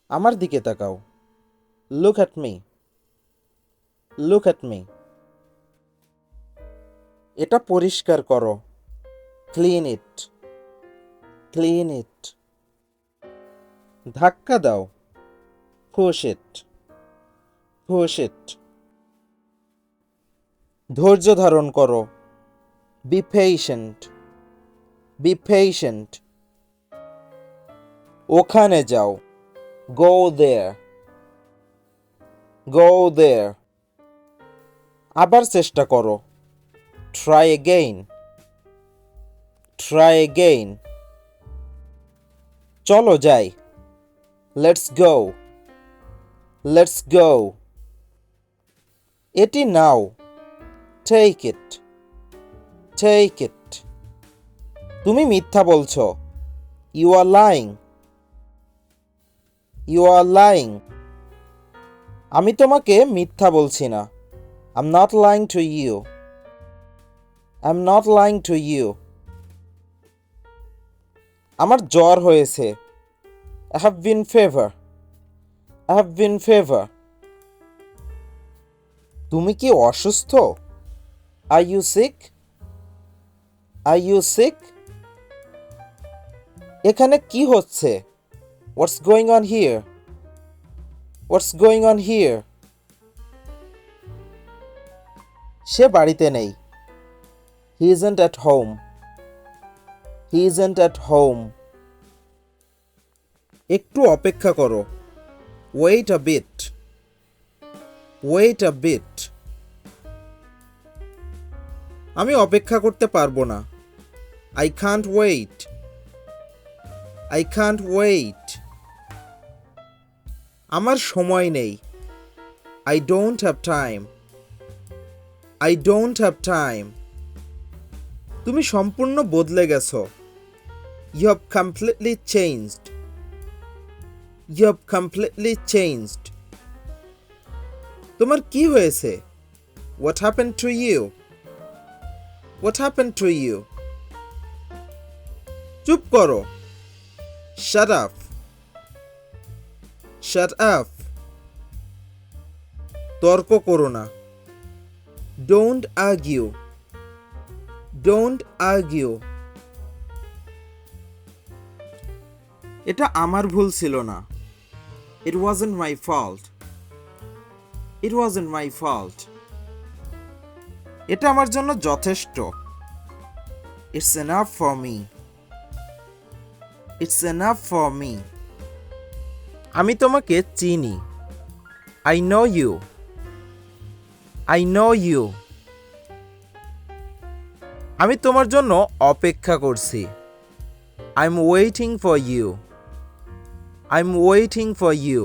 আমার দিকে তাকাও। Look at me. Look at me. এটা পরিষ্কার করো। Clean it. Clean it. ধাক্কা দাও। Push it. Push it. ধৈর্য ধারণ করো। Be patient. Be patient. ওখানে যাও। Go there. Go there. আবার চেষ্টা করো। Try again. Try again. চলো যাই। Let's go. Let's go. এটি নাও। Take it. Take it. তুমি মিথ্যা বলছো। You are lying. You are lying. আমি তোমাকে মিথ্যা বলছি না। I'm not lying to you. I'm not lying to you. আমার জ্বর হয়েছে। I have been fever. I have been fever. তুমি কি অসুস্থ? Are you sick? Are you sick? এখানে কি হচ্ছে? What's going on here? What's going on here? সে বাড়িতে নেই। He isn't at home. He isn't at home. একটু অপেক্ষা করো। Wait a bit. Wait a bit. আমি অপেক্ষা করতে পারবো না। I can't wait. I can't wait. আমার সময় নেই। I don't have time. I don't have time. তুমি সম্পূর্ণ বদলে গেছো। You have completely changed. You have completely changed. তোমার কি হয়েছে? What happened to you? What happened to you? চুপ করো। Shut up. Shut up. তর্ক করো না। Don't argue. Don't argue. এটা আমার ভুল ছিল না। It wasn't my fault. It wasn't my fault. এটা আমার জন্য যথেষ্ট। It's enough for me. It's enough for me. আমি তোমাকে চিনি। I know you. I know you. আমি তোমার জন্য অপেক্ষা করছি। I'm waiting for you. I'm waiting for you.